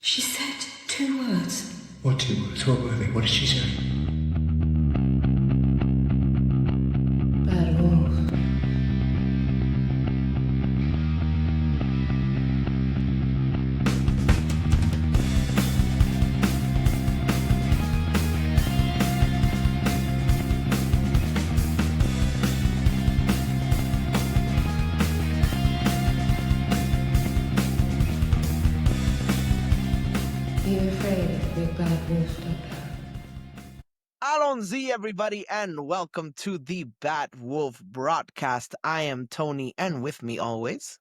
She said 2 words. What 2 words? What were they? What did she say? Bad wolf. Are you afraid of the big bad wolf, Doctor? Alonzi, everybody, and welcome to the Bat Wolf broadcast. I am Tony, and with me always,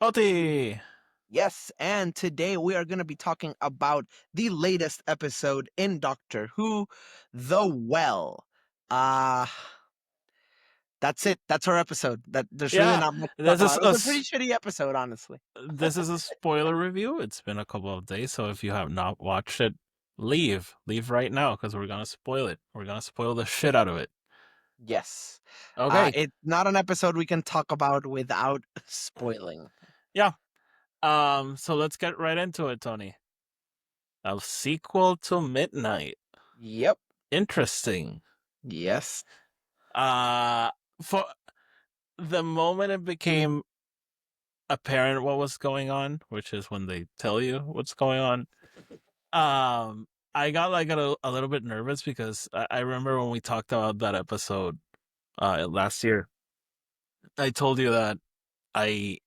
Oti! yes, and today we are going to be talking about the latest episode in Doctor Who, The Well. That's it. That's our episode. There's really Yeah, not much to talk this is about. It was a pretty shitty episode, honestly. this is a spoiler review. It's been a couple of days, so if you have not watched it, leave right now because we're gonna spoil it. We're gonna spoil the shit out of it. Yes. Okay. It's not an episode we can talk about without spoiling. Yeah. So let's get right into it, Tony. A sequel to Midnight. Yep. Interesting. Yes. For the moment it became apparent what was going on, which is when they tell you what's going on, I got like a little bit nervous because I remember when we talked about that episode last year. I told you that I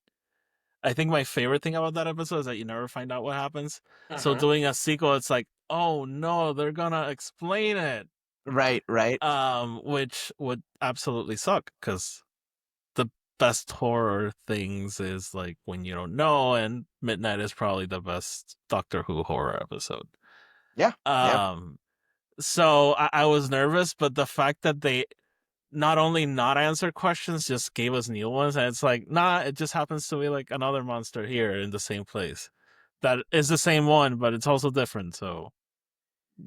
I think my favorite thing about that episode is that you never find out what happens. So doing a sequel, it's like, oh no, they're gonna explain it. Right. Which would absolutely suck because the best horror things is like when you don't know, and Midnight is probably the best Doctor Who horror episode. Yeah. So I was nervous, but the fact that they not only not answer questions, just gave us new ones, and it's like, nah, it just happens to be like another monster here in the same place. That is the same one, but it's also different. So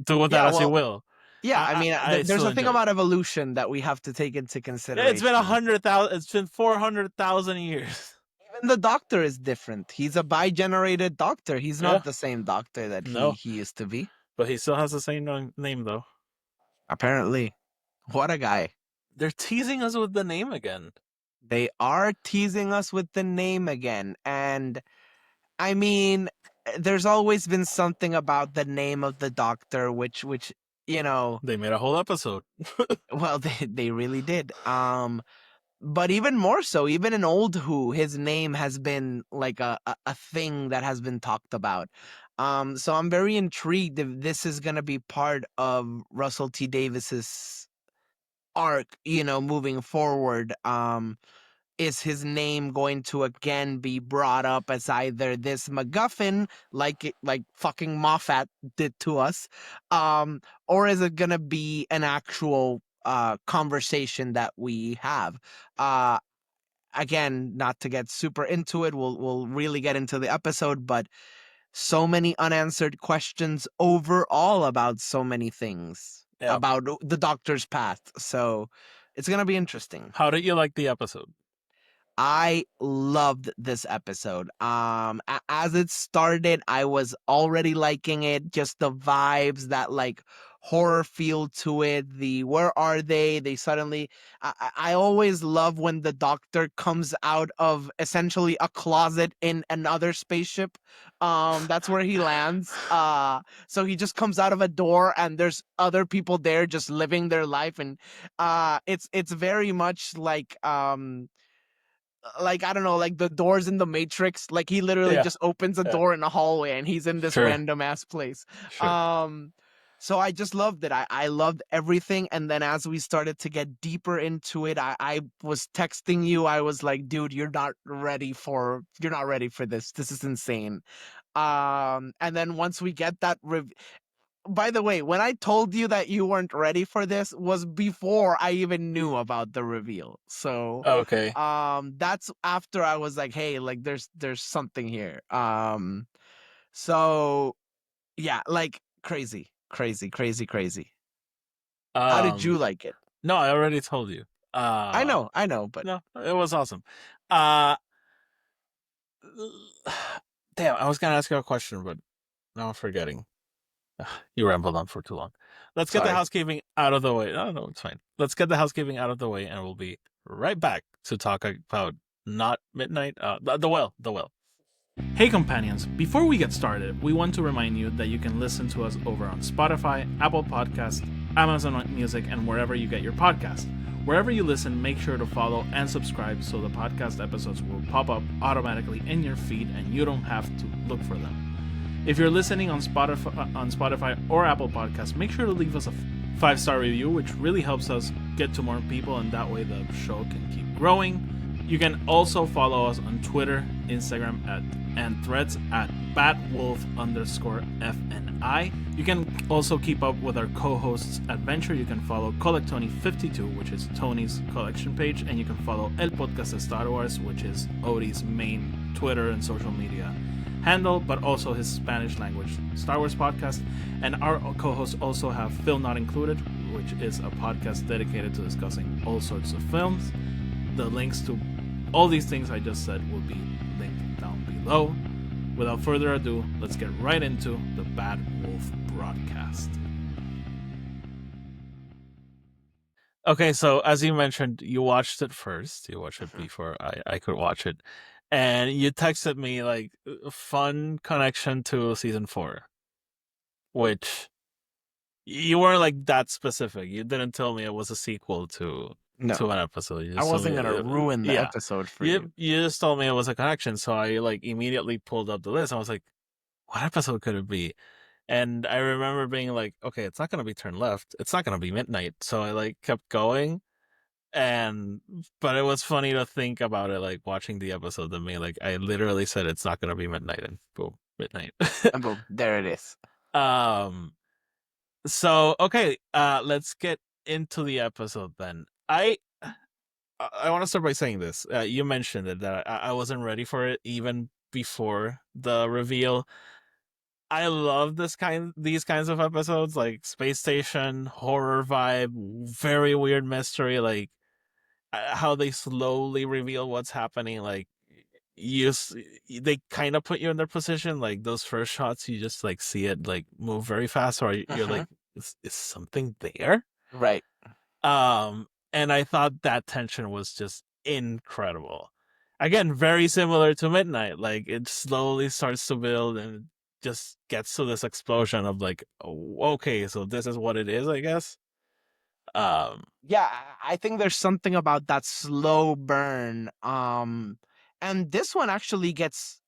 do with that as you will. Yeah, I mean, there's still a thing enjoy it. about evolution that we have to take into consideration. It's been 100,000. It's been 400,000 years. Even the Doctor is different. He's a bi-generated Doctor. He's Yeah. not the same Doctor that No. he used to be. But he still has the same name, though. Apparently. What a guy. They're teasing us with the name again. They are teasing us with the name again. And, I mean, there's always been something about the name of the Doctor, which you know... They made a whole episode. Well, they really did. But even more so, even in old Who, his name has been like a thing that has been talked about. So I'm very intrigued if this is going to be part of Russell T. Davis's arc, moving forward. Is his name going to again be brought up as either this MacGuffin, like fucking Moffat did to us, or is it gonna be an actual conversation that we have? Again, not to get super into it, we'll really get into the episode, but so many unanswered questions overall about so many things about the Doctor's past. So it's gonna be interesting. How did you like the episode? I loved this episode. As it started, I was already liking it. Just the vibes, that like horror feel to it. The where are they? They suddenly. I always love when the Doctor comes out of essentially a closet in another spaceship. That's where he lands. So he just comes out of a door and there's other people there just living their life, and it's very much like I don't know, like the doors in the Matrix. Like he literally just opens a door in a hallway and he's in this random ass place. So I just loved it. I loved everything. And then as we started to get deeper into it, I was texting you. I was like, dude, you're not ready for this. This is insane. And then once we get that by the way, when I told you that you weren't ready for this was before I even knew about the reveal. So Okay. that's after I was like, hey, like there's something here. So yeah, like crazy. How did you like it? No, I already told you. I know, but no, it was awesome. Uh Damn, I was gonna ask you a question, but now I'm forgetting. Ugh, you rambled on for too long. Let's get the Sorry. housekeeping out of the way. No, no, it's fine. Let's get the housekeeping out of the way, and we'll be right back to talk about not midnight. The well, the well. Hey companions, before we get started, we want to remind you that you can listen to us over on Spotify, Apple Podcasts, Amazon Music, and wherever you get your podcasts. Wherever you listen, make sure to follow and subscribe so the podcast episodes will pop up automatically in your feed and you don't have to look for them. If you're listening on Spotify or Apple Podcasts, make sure to leave us a 5-star review, which really helps us get to more people, and that way the show can keep growing. You can also follow us on Twitter, Instagram, and Threads at batwolf_FNI. You can also keep up with our co-hosts' adventure. You can follow Collectony52, which is Tony's collection page, and you can follow El Podcast de Star Wars, which is Odie's main Twitter and social media handle, but also his Spanish language Star Wars podcast. And our co-hosts also have Film Not Included, which is a podcast dedicated to discussing all sorts of films. The links to all these things I just said will be linked down below. Without further ado, let's get right into the Bad Wolf broadcast. Okay, so as you mentioned, you watched it first. You watched it before I could watch it. And you texted me like a fun connection to season 4, which you weren't like that specific. You didn't tell me it was a sequel to No, an episode. You I just told wasn't me, gonna ruin the yeah. episode for You just told me it was a connection, so I like immediately pulled up the list. I was like, what episode could it be? And I remember being like, okay, it's not gonna be Turn Left. It's not gonna be Midnight. So I like kept going. But it was funny to think about it, like watching the episode of me. Like I literally said it's not gonna be Midnight, and boom, Midnight. And boom, there it is. So okay, let's get into the episode then. I want to start by saying this. You mentioned it that I wasn't ready for it even before the reveal. I love these kinds of episodes, like space station horror vibe, very weird mystery, like how they slowly reveal what's happening. Like they kind of put you in their position. Like those first shots, you just like see it like move very fast, or you're like, is something there? Right. And I thought that tension was just incredible. Again, very similar to Midnight. Like it slowly starts to build and just gets to this explosion of like, oh, okay, so this is what it is, I guess. Yeah, I think there's something about that slow burn. And this one actually gets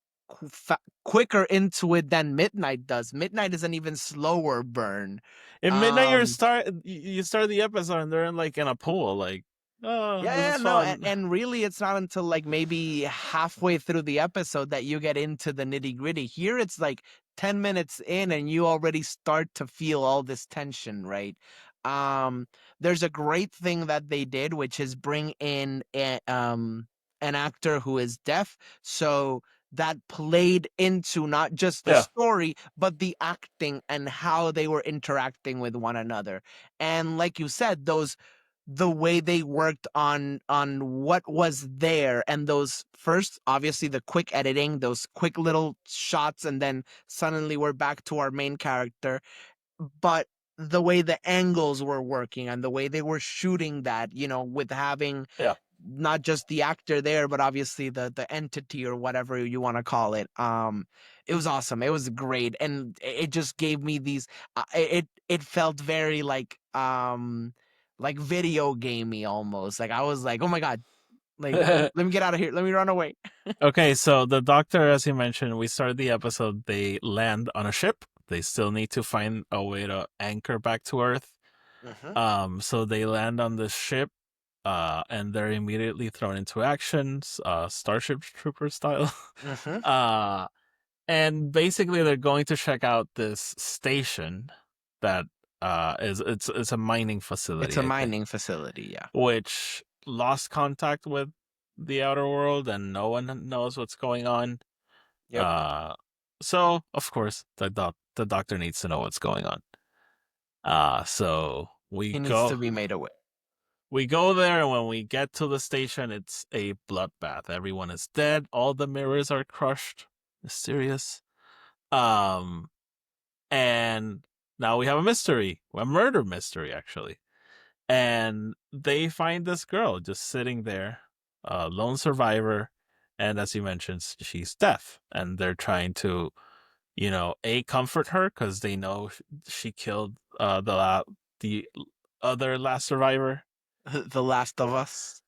quicker into it than Midnight does. Midnight is an even slower burn. In Midnight, Um, you start the episode and they're in a pool, like, oh, this Yeah, is no, fun. and really it's not until like maybe halfway through the episode that you get into the nitty-gritty. Here it's like 10 minutes in and you already start to feel all this tension, right? There's a great thing that they did, which is bring in an actor who is deaf, so that played into not just the Yeah. story, but the acting and how they were interacting with one another. And like you said, the way they worked on what was there, and those first, obviously the quick editing, those quick little shots, and then suddenly we're back to our main character. But the way the angles were working and the way they were shooting that, with having Yeah. not just the actor there, but obviously the entity or whatever you want to call it. It was awesome. It was great, and it just gave me these. It felt very like video gamey almost. Like I was like, oh my god, like let me get out of here. Let me run away. Okay, so the doctor, as you mentioned, we started the episode, they land on a ship. They still need to find a way to anchor back to Earth. So they land on the ship, and they're immediately thrown into action, Starship Trooper style. And basically they're going to check out this station that it's a mining facility. It's a I think, mining facility, yeah. which lost contact with the outer world and no one knows what's going on. Yep. So of course the doctor needs to know what's going on. So He needs to be made aware. we go there, and when we get to the station, it's a bloodbath. Everyone is dead. All the mirrors are crushed. mysterious. Um, and now we have a mystery, a murder mystery actually. And they find this girl just sitting there, a lone survivor, and as you mentioned, she's deaf, and they're trying to, comfort her because they know she killed the other last survivor, The Last of Us.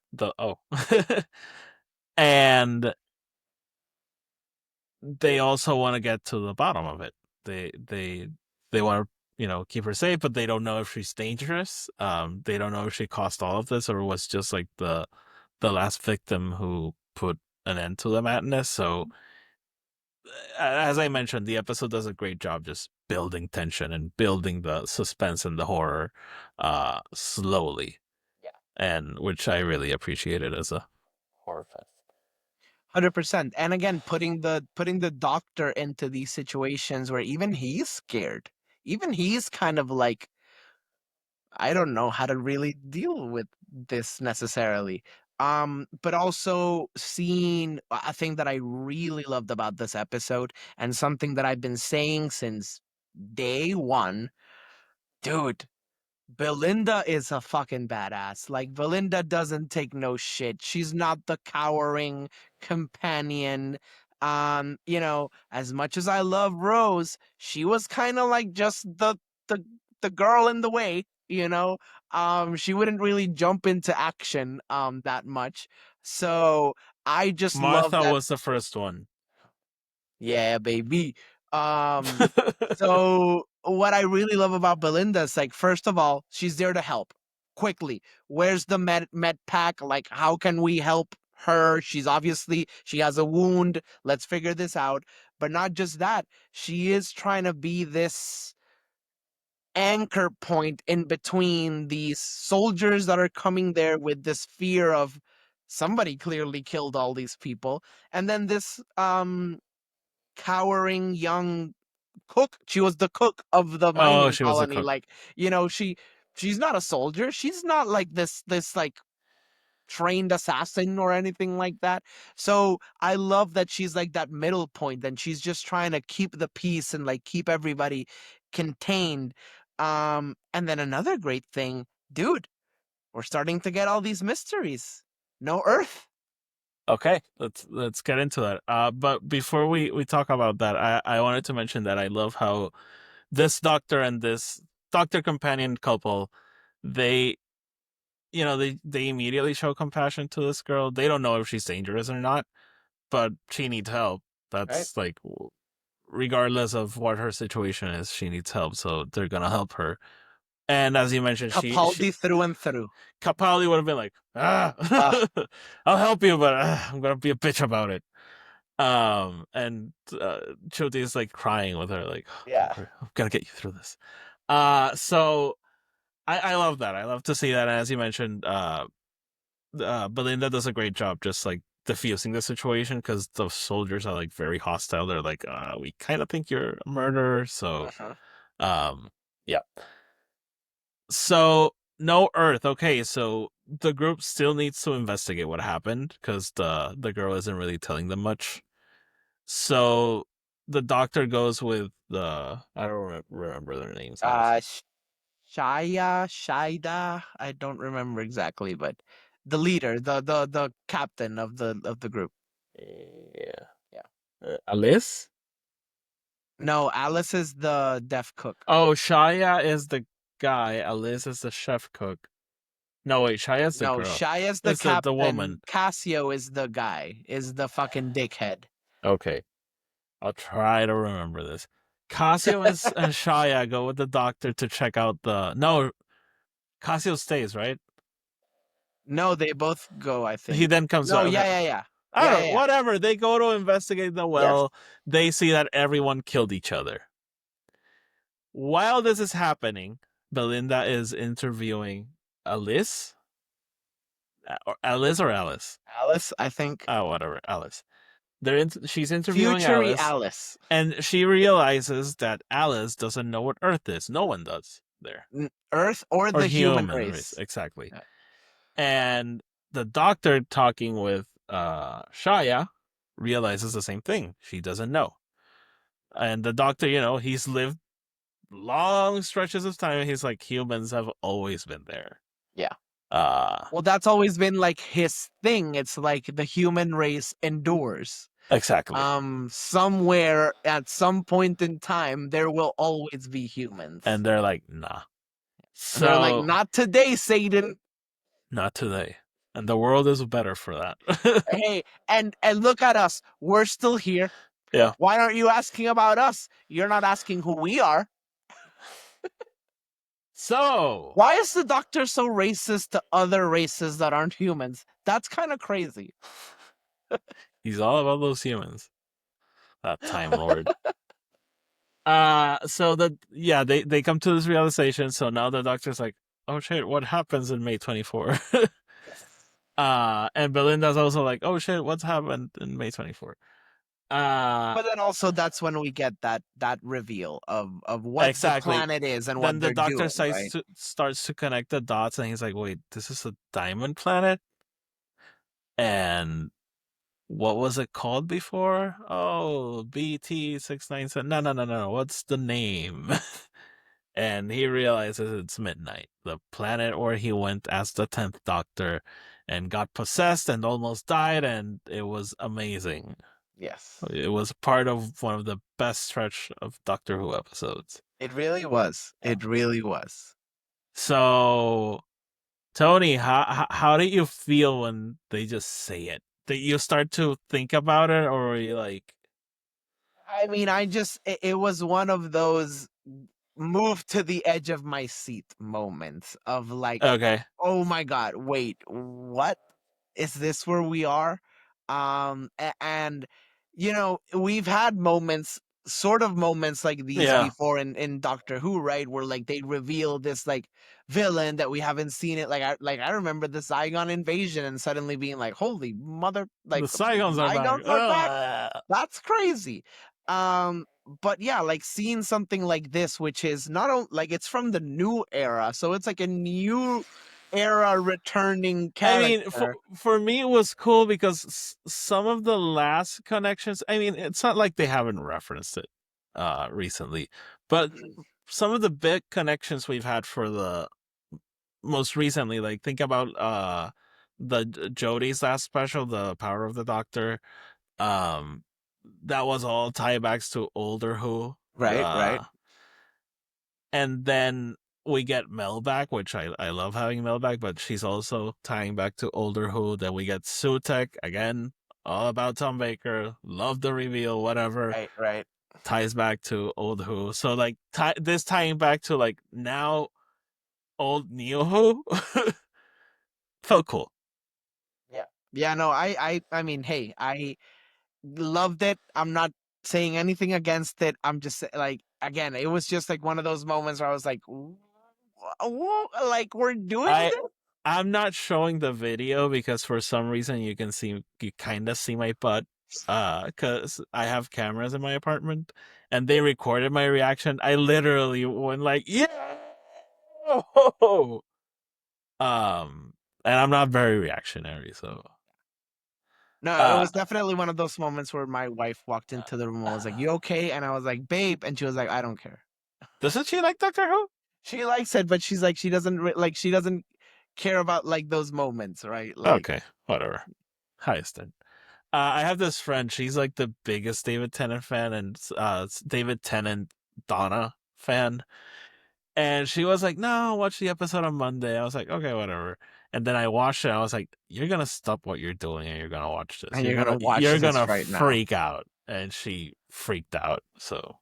and they also want to get to the bottom of it. They want to keep her safe, but they don't know if she's dangerous. They don't know if she caused all of this or was just like the last victim who put an end to the madness. So as I mentioned, the episode does a great job just building tension and building the suspense and the horror slowly. Yeah. And which I really appreciated as a horror fan. 100%. And again, putting the doctor into these situations where even he's scared. Even he's kind of like, I don't know how to really deal with this necessarily. But also seeing a thing that I really loved about this episode and something that I've been saying since day one, dude, Belinda is a fucking badass. Like, Belinda doesn't take no shit. She's not the cowering companion. As much as I love Rose, she was kind of like just the the girl in the way, you know? She wouldn't really jump into action that much. So I just love Martha that. was the first one. Yeah, baby. Um, so what I really love about Belinda is, like, first of all, she's there to help quickly. Where's the med pack? Like, how can we help her? She has a wound. Let's figure this out. But not just that, she is trying to be this anchor point in between these soldiers that are coming there with this fear of somebody clearly killed all these people, and then this cowering young cook. She was the cook of the Oh, mining she was a colony. cook. Like, she's not a soldier. She's not like this like trained assassin or anything like that. So I love that she's like that middle point, and she's just trying to keep the peace and like keep everybody contained. And then another great thing, dude, we're starting to get all these mysteries. No Earth. Okay, let's get into that. But before we talk about that, I wanted to mention that I love how this doctor and this doctor companion couple, they they immediately show compassion to this girl. They don't know if she's dangerous or not, but she needs help. Right. That's like regardless of what her situation is, she needs help, so they're gonna help her. And as you mentioned, Capaldi through and through. Capaldi would have been like, I'll help you, but I'm gonna be a bitch about it. And Choti is like crying with her, like, don't Yeah. worry, I'm gonna get you through this. So I love that. I love to see that. And as you mentioned, Belinda does a great job just like diffusing the situation because the soldiers are like very hostile. They're like, we kind of think you're a murderer. So, Uh-huh. yeah. So no Earth. Okay, so the group still needs to investigate what happened because the girl isn't really telling them much. So the doctor goes with the I don't remember their names. Shida. I don't remember exactly, but the leader, the captain of the group. Yeah. Yeah. Alice? No, Alice is the deaf cook. Oh, Shaya is the guy. Alice is the chef cook. No, wait, Shaya's the No, girl. Shia's the It's the captain. woman. Cassio is the guy. Is the fucking dickhead. Okay. I'll try to remember this. Casio and Shaya go with the doctor to check out the. No, Casio stays, right? No, they both go, I He think. then comes No, out. yeah, Okay. yeah, yeah. I Yeah, don't yeah, know. yeah. Whatever. They go to investigate the Yes. well. They see that everyone killed each other. While this is happening, Belinda is interviewing Alice. Or Alice or Alice? Alice, I think. Oh, whatever. Alice. She's interviewing Future Alice. Alice. And she realizes that Alice doesn't know what Earth is. No one does there. Earth or Or the human human race. race. Exactly. Yeah. And the doctor talking with Shaya realizes the same thing. She doesn't know. And the doctor, he's lived long stretches of time, and he's like, humans have always been there. Yeah. Uh, Well, that's always been like his thing. It's like the human race endures. exactly. Somewhere at some point in time, there will always be humans. And they're like, nah. And they're like, So, not today, Satan. not today. And the world is better for that. Hey, and look at us. We're still here. Yeah. Why aren't you asking about us? You're not asking who we are. So, Why is the doctor so racist to other races that aren't humans? That's kind of crazy. he's all about those humans. That Time Lord. So they come to this realization. So now the doctor's like, oh shit, what happens in May 24? And Belinda's also like, oh shit, what's happened in May 24? But then also that's when we get that reveal of what Exactly. the planet is and then what the they're doctor doing, starts to connect the dots, and he's like, wait, this is a diamond planet? And what was it called before? Oh, BT697. No. What's the name? And he realizes it's midnight, the planet where he went as the 10th Doctor and got possessed and almost died, and it was amazing. Yes. It was part of one of the best stretch of Doctor Who episodes. It really was. It really was. So, Tony, how did you feel when they just say it? Did you start to think about it, or were you like... I mean, it was one of those move to the edge of my seat moments of like, Okay. oh my God, wait, what? Is this where we are? And we've had sort of moments like these before in Doctor Who, right? Where like they reveal this like villain that we haven't seen it. Like I remember the Zygon invasion and suddenly being like, holy mother, like the Zygons are back. That's crazy. But yeah, like seeing something like this, which is not only like it's from the new era, so it's like a new era returning character. I mean, for me, it was cool because some of the last connections, I mean, it's not like they haven't referenced it recently, but some of the big connections we've had for the most recently, like think about the Jodie's last special, The Power of the Doctor. That was all tiebacks to older Who. Right. And then we get Mel back, which I love having Mel back, but she's also tying back to older Who. Then we get Sutek, again, all about Tom Baker. Love the reveal, whatever. Right. Ties back to old Who. So, like, this tying back to, like, now old Neo Who felt cool. Yeah, no, I mean, hey, I loved it. I'm not saying anything against it. I'm just like, again, it was just like one of those moments where I was like, like we're doing this? I'm not showing the video because for some reason you kind of see my butt, because I have cameras in my apartment and they recorded my reaction. I literally went like, yeah. And I'm not very reactionary, so. No, it was definitely one of those moments where my wife walked into the room and was like, "You okay?" And I was like, "Babe," and she was like, "I don't care." Doesn't she like Doctor Who? She likes it, but she's like, she doesn't care about like those moments, right? Like, Okay, whatever. Highest then. I have this friend. She's like the biggest David Tennant fan and David Tennant Donna fan. And she was like, "No, watch the episode on Monday." I was like, "Okay, whatever." And then I watched it. I was like, "You're gonna stop what you're doing and you're gonna watch this. And you're gonna watch this right now." Freak out." And she freaked out. So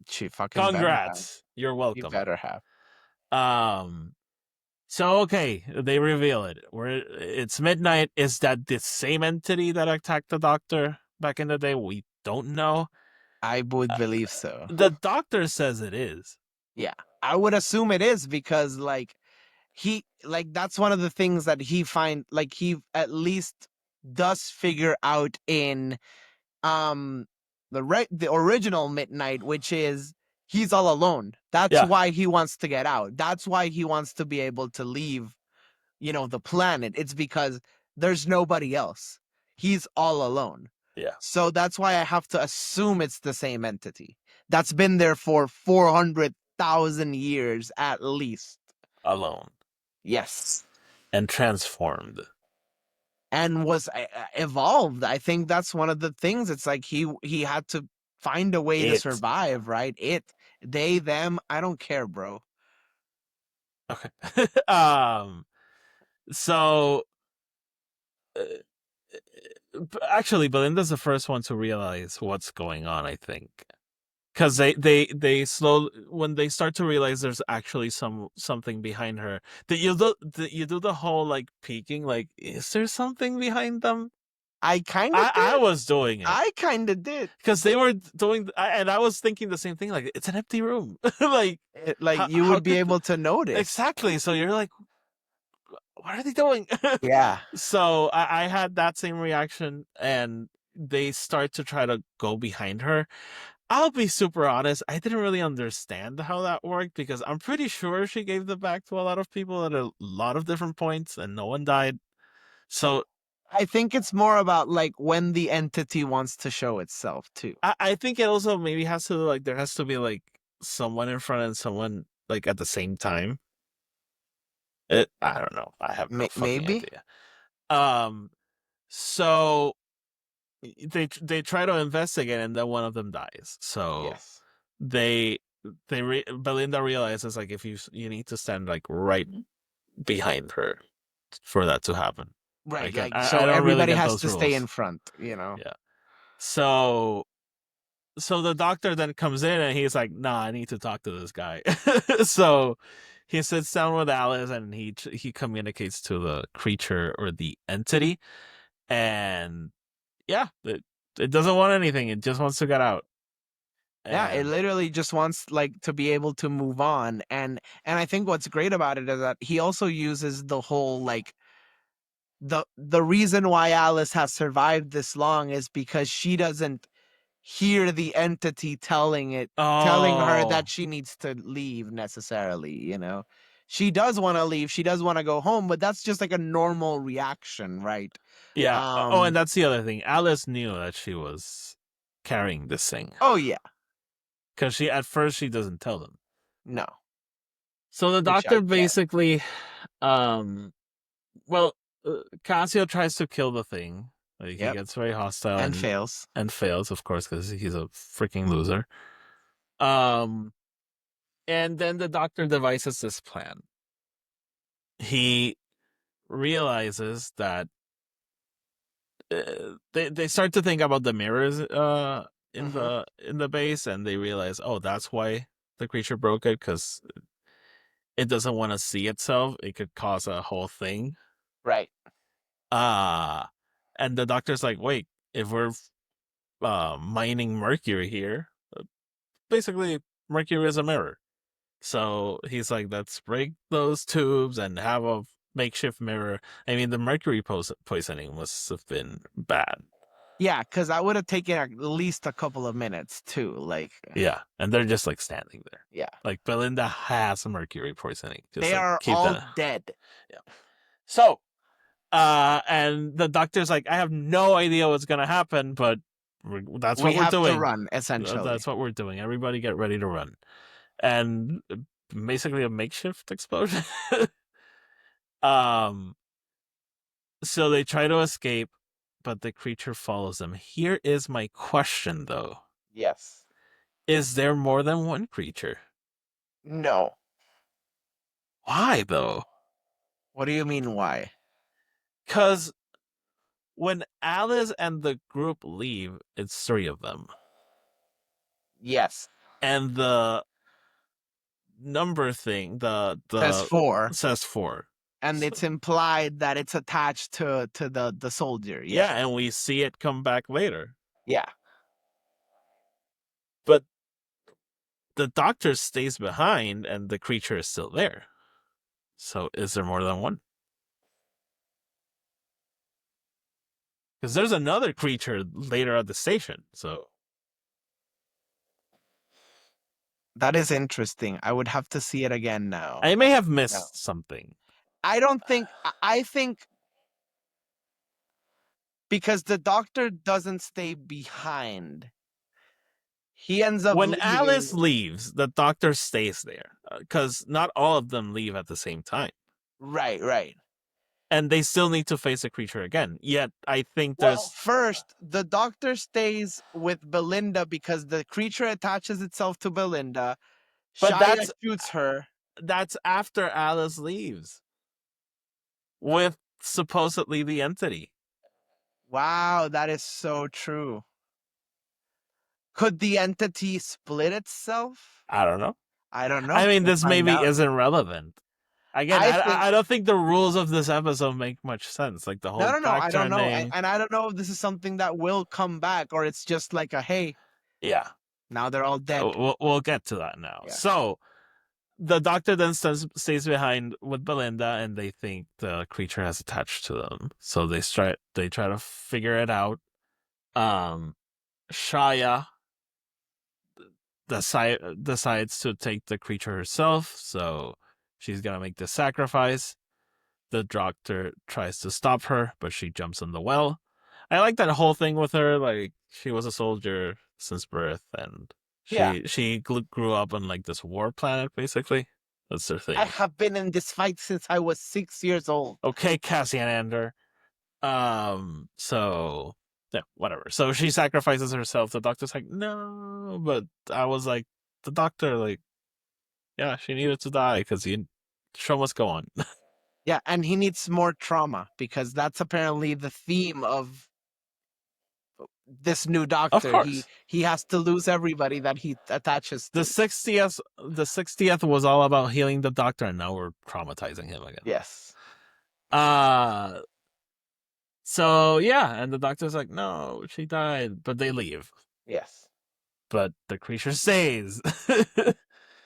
she fucking congrats. You're welcome. You better have. So okay, they reveal it. It's midnight. Is that the same entity that attacked the Doctor back in the day? We don't know. I would believe so. The Doctor says it is. Yeah, I would assume it is because like that's one of the things that he at least does figure out in the original Midnight, which is he's all alone. That's why he wants to get out. That's why he wants to be able to leave, the planet. It's because there's nobody else. He's all alone. Yeah. So that's why I have to assume it's the same entity that's been there for 400,000 years at least. Alone Yes. and transformed. And was evolved. I think that's one of the things. It's like he had to find a way to It. survive, right? They, them, I don't care, bro. Okay. So actually, Belinda's the first one to realize what's going on, I think. Because they slow when they start to realize there's actually something behind her. That you do the whole like peeking, like is there something behind them? I kind of I did. was doing it I kind of did. because they were doing, and I was thinking the same thing. Like it's an empty room. Like Like you how would be could able to notice. exactly? So you're like, what are they doing? Yeah. So I had that same reaction, and they start to try to go behind her. I'll be super honest, I didn't really understand how that worked because I'm pretty sure she gave them back to a lot of people at a lot of different points and no one died. So I think it's more about like when the entity wants to show itself too. I think it also maybe has to like there has to be like someone in front and someone like at the same time. I don't know. I have no fucking Maybe. idea. So they try to investigate and then one of them dies. So Yes. they Belinda realizes like if you need to stand like right behind her for that to happen. Right. Again, Like so I don't really everybody get has those to stay rules. in front. You know. Yeah. So the doctor then comes in and he's like, "Nah, I need to talk to this guy." So he sits down with Alice and he communicates to the creature or the entity, and yeah, it doesn't want anything. It just wants to get out. Yeah, it And literally just wants like to be able to move on, and I think what's great about it is that he also uses the whole like the reason why Alice has survived this long is because she doesn't hear the entity telling her oh that she needs to leave necessarily, you know. She does want to leave, she does want to go home, but that's just like a normal reaction, right? yeah. Oh, and Um that's the other thing. Alice knew that she was carrying this thing oh yeah, because she at first she doesn't tell them. no, So the which I doctor get. basically, um, well, Cassio tries to kill the thing. Like he Yep. gets very hostile And fails. and fails, of course, because he's a freaking loser. Um, and then the doctor devises this plan. He realizes that they start to think about the mirrors Mhm. in the base, and they realize, oh, that's why the creature broke it because it doesn't want to see itself. It could cause a whole thing. Right. Ah, and the doctor's like, wait, if we're mining mercury here, basically mercury is a mirror. So he's like, let's break those tubes and have a makeshift mirror. I mean, the mercury poisoning must have been bad. Yeah, because I would have taken at least a couple of minutes too. Like, Yeah, and they're just like standing there. yeah, Like Belinda has mercury poisoning. Just they like are keep all that. dead. Yeah. So, and the doctor's like, I have no idea what's gonna happen, but that's We what we're have to doing. run, essentially. That's what we're doing. Everybody get ready to run. And basically a makeshift explosion. um, so they try to escape, but the creature follows them. Here is my question, though: Yes. is there more than one creature? No. Why, though? What do you mean? Why? Because when Alice and the group leave, it's three of them, Yes. and the number thing, Says the four, says four. and So, it's implied that it's attached to the soldier. yeah, Yeah. and we see it come back later. Yeah. But the doctor stays behind and the creature is still there. So is there more than one? Because there's another creature later at the station. So That is interesting. I would have to see it again now. I may have No. missed something. I don't think. I think because the doctor doesn't stay behind. He ends up When leaving. Alice leaves, the doctor stays there because not all of them leave at the same time. Right. And they still need to face the creature again. Yet I think Well, there's first, the doctor stays with Belinda because the creature attaches itself to Belinda. But Shia shoots her. that's after Alice leaves with supposedly the entity. Wow, that is so true. Could the entity split itself? I don't know. I don't know. I mean, We'll this find maybe out. isn't relevant. Again, I think I don't think the rules of this episode make much sense. Like the whole no. I don't know, backtrending. and I don't know if this is something that will come back or it's just like a hey, Yeah, now they're all dead. we'll get to that now. Yeah. So the doctor then stays behind with Belinda, and they think the creature has attached to them. So they try to figure it out. Shia decides to take the creature herself, so she's gonna make the sacrifice. The doctor tries to stop her, but she jumps in the well. I like that whole thing with her. Like, she was a soldier since birth, and she grew up on like this war planet, basically. That's their thing. I have been in this fight since I was 6 years old. Okay, Cassian Andor. So yeah, whatever. So she sacrifices herself. The doctor's like, no, but I was like, the doctor, like, yeah, she needed to die because show must go on. Yeah, and he needs more trauma because that's apparently the theme of this new doctor. Of course. He has to lose everybody that he attaches to. The 60th was all about healing the doctor, and now we're traumatizing him again. Yes. So yeah, and the doctor's like, no, she died, but they leave. Yes. But the creature stays.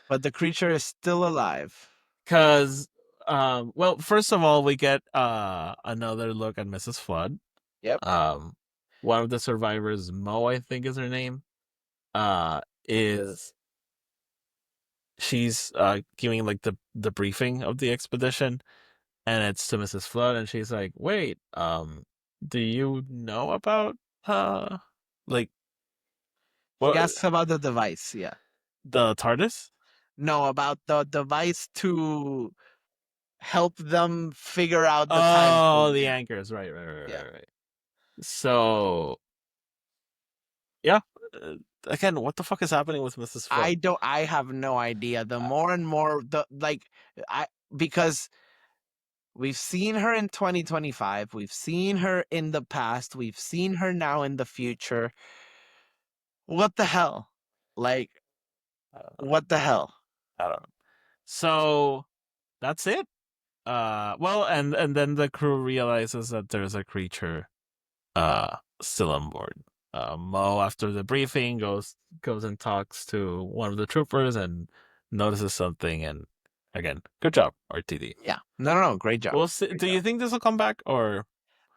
But the creature is still alive. Because, well, first of all, we get another look at Mrs. Flood. Yep. One of the survivors, Mo, I think is her name, she's giving like the briefing of the expedition, and it's to Mrs. Flood, and she's like, wait, do you know about like He asks about the device, yeah. the TARDIS? No, about the device to help them figure out the time. Oh, the anchors, right. So, yeah. Again, what the fuck is happening with Mrs. Flood? I have no idea. The more and more because we've seen her in 2025, we've seen her in the past, we've seen her now in the future. What the hell? Like, what the hell? I don't know. So that's it. Well, and then the crew realizes that there's a creature still on board. Mo, after the briefing, goes and talks to one of the troopers and notices something. And again, good job, RTD. Yeah, no, great job. We'll see. Do you think this will come back, or?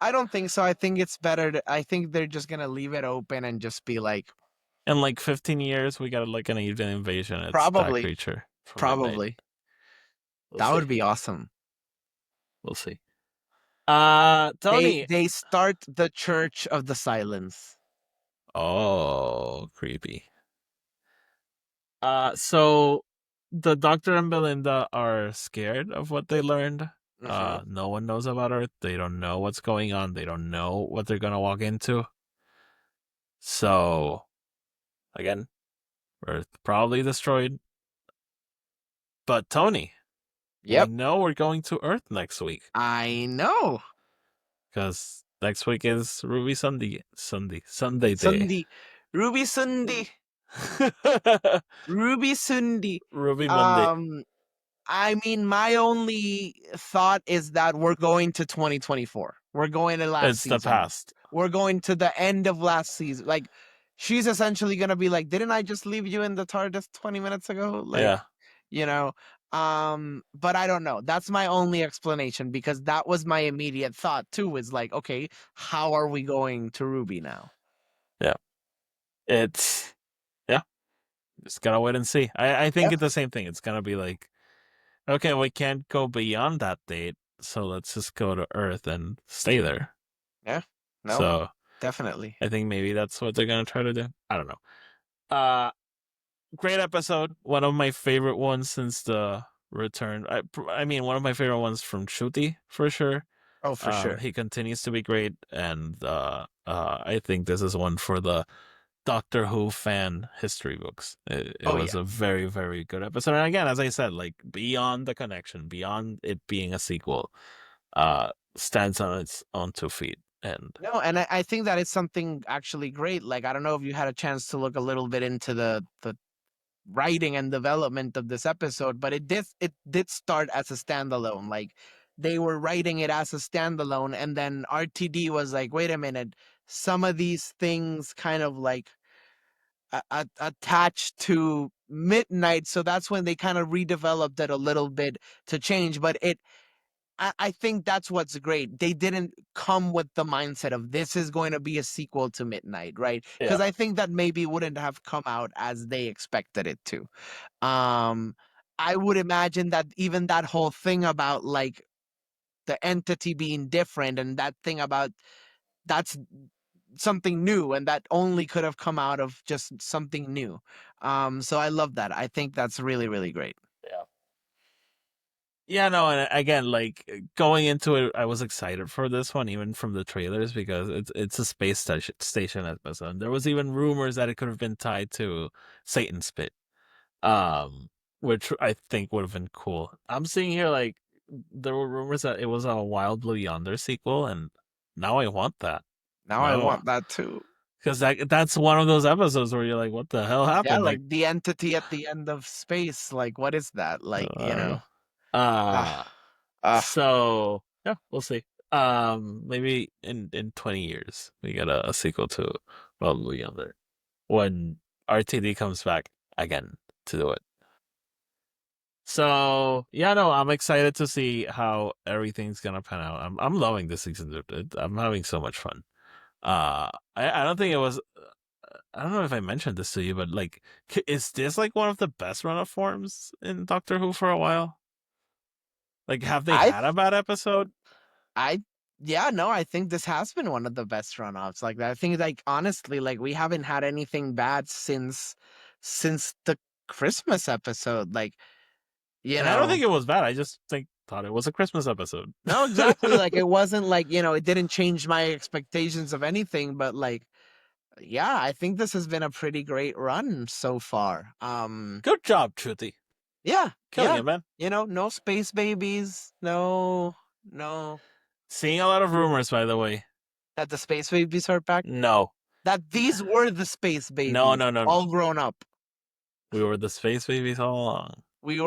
I don't think so. I think it's better. I think they're just gonna leave it open and just be like, in like 15 years, we got like an alien invasion. It's probably that creature. Probably. That would be awesome. We'll see. Tony. They start the Church of the Silence. Oh, creepy. So the Doctor and Belinda are scared of what they learned. No one knows about Earth. They don't know what's going on. They don't know what they're gonna walk into. So, again, Earth probably destroyed. But Tony, yep, we know we're going to Earth next week. I know, because next week is Ruby Sunday day. Ruby Sunday. Ruby Sunday. Ruby Monday. I mean, my only thought is that we're going to 2024. We're going to last season. It's the past. We're going to the end of last season. Like, she's essentially going to be like, didn't I just leave you in the TARDIS 20 minutes ago? Like, yeah. You know, but I don't know. That's my only explanation because that was my immediate thought too, is like, okay, how are we going to Ruby now? Yeah. Just gotta wait and see. I think it's the same thing. It's gonna be like, okay, we can't go beyond that date, so let's just go to Earth and stay there. Yeah. No, So definitely. I think maybe that's what they're gonna try to do. I don't know. Great episode. One of my favorite ones since the return. I mean, one of my favorite ones from Shruti for sure. Oh, for sure. He continues to be great, and I think this is one for the Doctor Who fan history books. It Oh, was yeah. a very, very good episode. And again, as I said, like beyond the connection, beyond it being a sequel, stands on its own 2 feet. And No, and I think that is something actually great. Like, I don't know if you had a chance to look a little bit into the writing and development of this episode, but it did start as a standalone. Like, they were writing it as a standalone, and then RTD was like, wait a minute, some of these things kind of like attached to Midnight, so that's when they kind of redeveloped it a little bit to change. But I think that's what's great. They didn't come with the mindset of this is going to be a sequel to Midnight, right? yeah, Because I think that maybe wouldn't have come out as they expected it to. Um, I would imagine that even that whole thing about like the entity being different and that thing about that's something new and that only could have come out of just something new. So I love that. I think that's really, really great. yeah. Yeah, no, and again, like going into it, I was excited for this one, even from the trailers, because it's a space station episode. There was even rumors that it could have been tied to Satan's Pit, um, which I think would have been cool. I'm seeing here like there were rumors that it was a Wild Blue Yonder sequel, and now I want that. Now I No, want that too. because that's one of those episodes where you're like, what the hell Yeah, happened? like the entity at the end of space. Like, what is that? Like, I don't know. ah, Uh ah. So yeah, we'll see. Maybe in 20 years we get a sequel to Wild Blue Yonder when RTD comes back again to do it. So yeah, no, I'm excited to see how everything's gonna pan out. I'm loving this season, dude. I'm having so much fun. I don't think it was. I don't know if I mentioned this to you, but like, is this like one of the best run of forms in Doctor Who for a while? Like, have they I, had a bad episode? I, yeah, no, I think this has been one of the best run-offs. Like, I think, like, honestly, like, we haven't had anything bad since the Christmas episode. Like, you And I don't know, think it was bad. I just thought it was a Christmas episode. no, exactly. Like, it wasn't like, it didn't change my expectations of anything, but like, yeah, I think this has been a pretty great run so far. Good job, Truty. Yeah, Killing yeah. it, man. No space babies, no. Seeing a lot of rumors, by the way. That the space babies are back. No. That these were the space No, babies, no, no, no. all grown up. We were the space babies all along. We've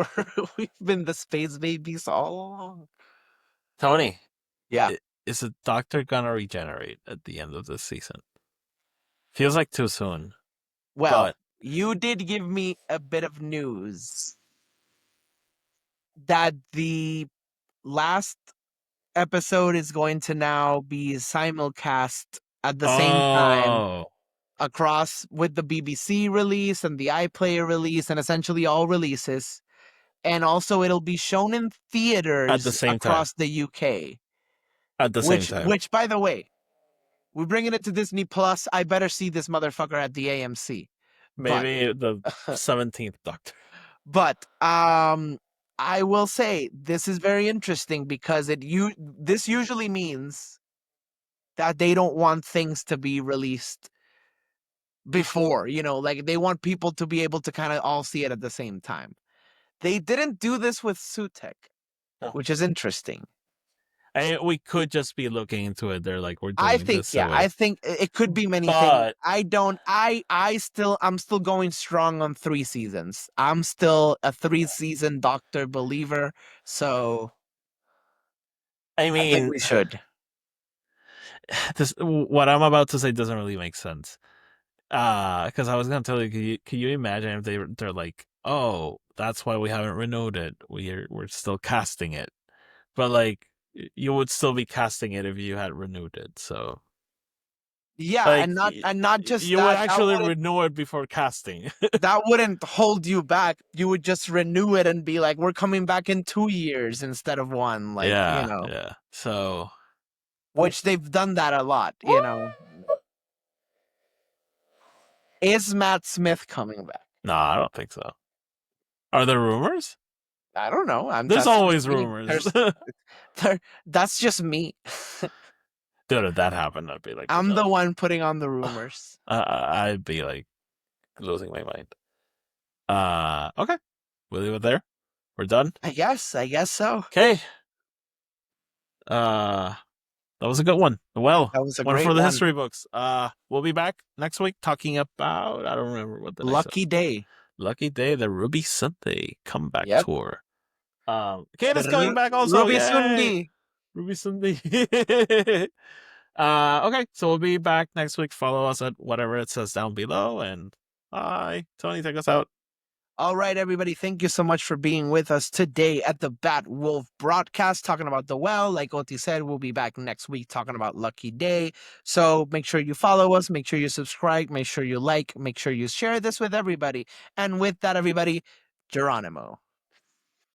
been the space babies all along. Tony, Yeah. is the Doctor gonna regenerate at the end of this season? Feels like too soon. Well, But you did give me a bit of news that the last episode is going to now be simulcast at the same time oh, across with the BBC release and the iPlayer release and essentially all releases. And also it'll be shown in at the theaters same time. across the UK. At the same time. Which by the way, we're bringing it to Disney Plus. I better see this motherfucker at the AMC. Maybe the 17th Doctor. But I will say this is very interesting because this usually means that they don't want things to be released before, like they want people to be able to kind of all see it at the same time. They didn't do this with Sutek, No. which is interesting. We could just be looking into it. They're like, we're doing I think, this. yeah, I think it could be many things. But I'm still going strong on 3 seasons. I'm still a 3-season Doctor believer. So I I think mean, we should. what I'm about to say doesn't really make sense. Because I was gonna tell you, can you imagine if they're like, oh, that's why we haven't renewed it. We're still casting it, but like you would still be casting it if you had renewed it. So Yeah, like and not just you that. would actually renew it before casting. That wouldn't hold you back. You would just renew it and be like, we're coming back in 2 years instead of 1. Like, yeah. So which they've done that a lot, you know. Is Matt Smith coming back? No, I don't think so. Are there rumors? I don't know. There's that's just always me. rumors. That's just me. Dude, if that happened, I'd be like, I'm no. the one putting on the rumors. I'd be like losing my mind. Okay, we'll leave it there. We're done. I guess so. Okay. That was a good one. Well, That was a one great for the one. history books. We'll be back next week talking about, I don't remember what the next Lucky Day. Lucky Day, the Ruby Sunday comeback Yep. tour. Kate is coming back also. Ruby Yay! Sundi. Ruby Sunday. Okay, so we'll be back next week. Follow us at whatever it says down below. And bye. Tony, take us out. All right, everybody. Thank you so much for being with us today at the Bat Wolf broadcast, talking about The Well. Like Oti said, we'll be back next week talking about Lucky Day. So make sure you follow us. Make sure you subscribe. Make sure you like. Make sure you share this with everybody. And with that, everybody, Geronimo.